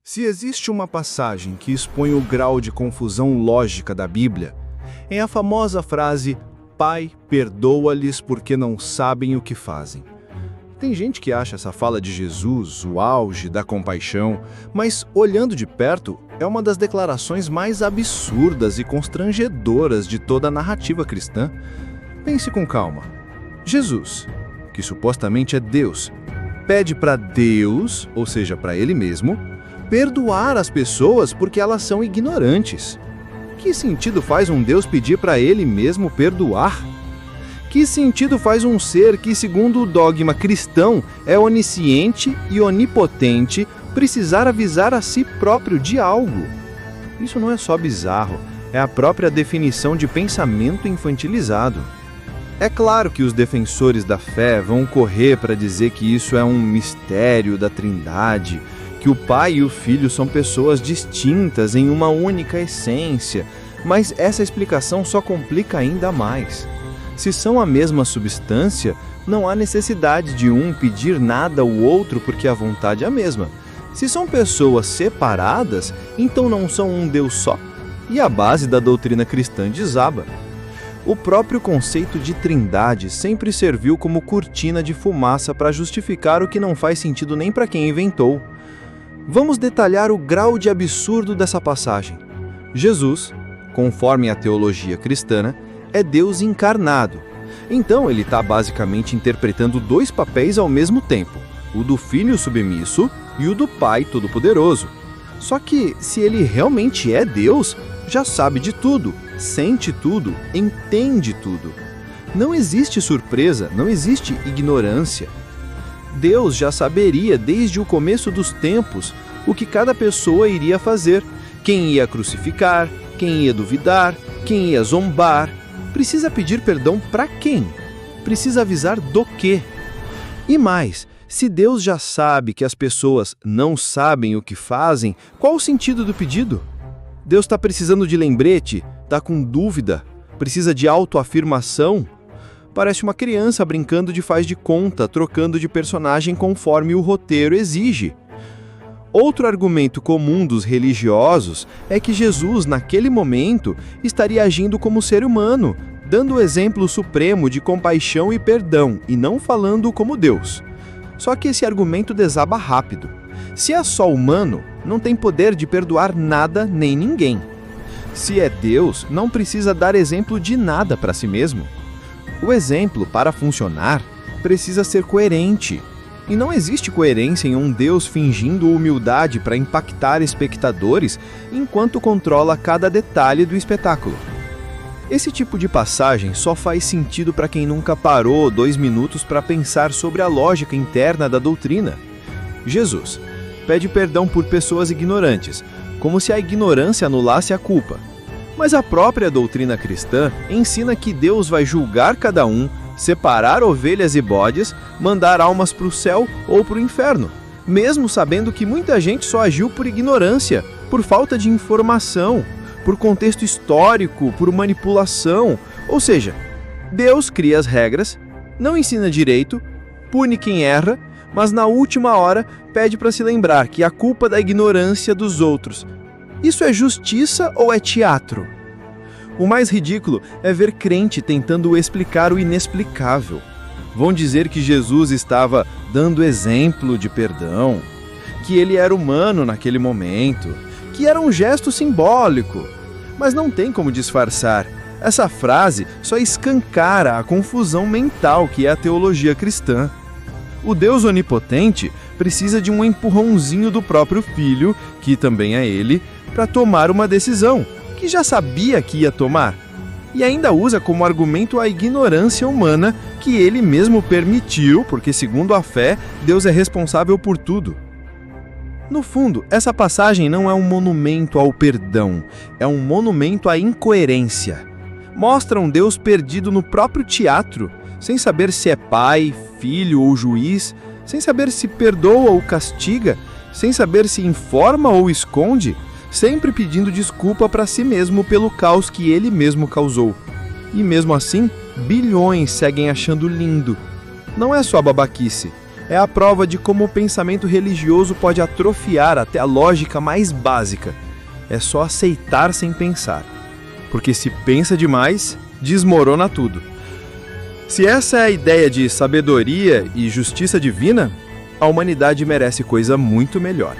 Se existe uma passagem que expõe o grau de confusão lógica da Bíblia, é a famosa frase "Pai, perdoa-lhes porque não sabem o que fazem". Tem gente que acha essa fala de Jesus o auge da compaixão, mas olhando de perto, é uma das declarações mais absurdas e constrangedoras de toda a narrativa cristã. Pense com calma. Jesus, que supostamente é Deus, pede para Deus, ou seja, para Ele mesmo, perdoar as pessoas porque elas são ignorantes. Que sentido faz um Deus pedir para Ele mesmo perdoar? Que sentido faz um ser que, segundo o dogma cristão, é onisciente e onipotente precisar avisar a si próprio de algo? Isso não é só bizarro, é a própria definição de pensamento infantilizado. É claro que os defensores da fé vão correr para dizer que isso é um mistério da Trindade, que o Pai e o Filho são pessoas distintas em uma única essência, mas essa explicação só complica ainda mais. Se são a mesma substância, não há necessidade de um pedir nada ao outro porque a vontade é a mesma. Se são pessoas separadas, então não são um Deus só, e a base da doutrina cristã desaba. O próprio conceito de trindade sempre serviu como cortina de fumaça para justificar o que não faz sentido nem para quem inventou. Vamos detalhar o grau de absurdo dessa passagem. Jesus, conforme a teologia cristã, é Deus encarnado. Então ele está basicamente interpretando dois papéis ao mesmo tempo, o do Filho submisso e o do Pai todo-poderoso. Só que, se ele realmente é Deus, já sabe de tudo, sente tudo, entende tudo. Não existe surpresa, não existe ignorância. Deus já saberia desde o começo dos tempos o que cada pessoa iria fazer, quem ia crucificar, quem ia duvidar, quem ia zombar. Precisa pedir perdão para quem? Precisa avisar do quê? E mais, se Deus já sabe que as pessoas não sabem o que fazem, qual o sentido do pedido? Deus está precisando de lembrete? Está com dúvida? Precisa de autoafirmação? Parece uma criança brincando de faz de conta, trocando de personagem conforme o roteiro exige. Outro argumento comum dos religiosos é que Jesus, naquele momento, estaria agindo como ser humano, dando o exemplo supremo de compaixão e perdão, e não falando como Deus. Só que esse argumento desaba rápido. Se é só humano, não tem poder de perdoar nada nem ninguém. Se é Deus, não precisa dar exemplo de nada para si mesmo. O exemplo, para funcionar, precisa ser coerente. E não existe coerência em um Deus fingindo humildade para impactar espectadores enquanto controla cada detalhe do espetáculo. Esse tipo de passagem só faz sentido para quem nunca parou 2 minutos para pensar sobre a lógica interna da doutrina. Jesus pede perdão por pessoas ignorantes, como se a ignorância anulasse a culpa. Mas a própria doutrina cristã ensina que Deus vai julgar cada um, separar ovelhas e bodes, mandar almas para o céu ou para o inferno, mesmo sabendo que muita gente só agiu por ignorância, por falta de informação, por contexto histórico, por manipulação. Ou seja, Deus cria as regras, não ensina direito, pune quem erra, mas na última hora pede para se lembrar que a culpa da ignorância dos outros. Isso é justiça ou é teatro? O mais ridículo é ver crente tentando explicar o inexplicável. Vão dizer que Jesus estava dando exemplo de perdão, que ele era humano naquele momento, que era um gesto simbólico. Mas não tem como disfarçar. Essa frase só escancara a confusão mental que é a teologia cristã. O Deus onipotente precisa de um empurrãozinho do próprio Filho, que também é ele, para tomar uma decisão, que já sabia que ia tomar. E ainda usa como argumento a ignorância humana que ele mesmo permitiu, porque, segundo a fé, Deus é responsável por tudo. No fundo, essa passagem não é um monumento ao perdão, é um monumento à incoerência. Mostra um Deus perdido no próprio teatro, sem saber se é pai, filho ou juiz, sem saber se perdoa ou castiga, sem saber se informa ou esconde, sempre pedindo desculpa para si mesmo pelo caos que ele mesmo causou. E mesmo assim, bilhões seguem achando lindo. Não é só babaquice. É a prova de como o pensamento religioso pode atrofiar até a lógica mais básica. É só aceitar sem pensar. Porque se pensa demais, desmorona tudo. Se essa é a ideia de sabedoria e justiça divina, a humanidade merece coisa muito melhor.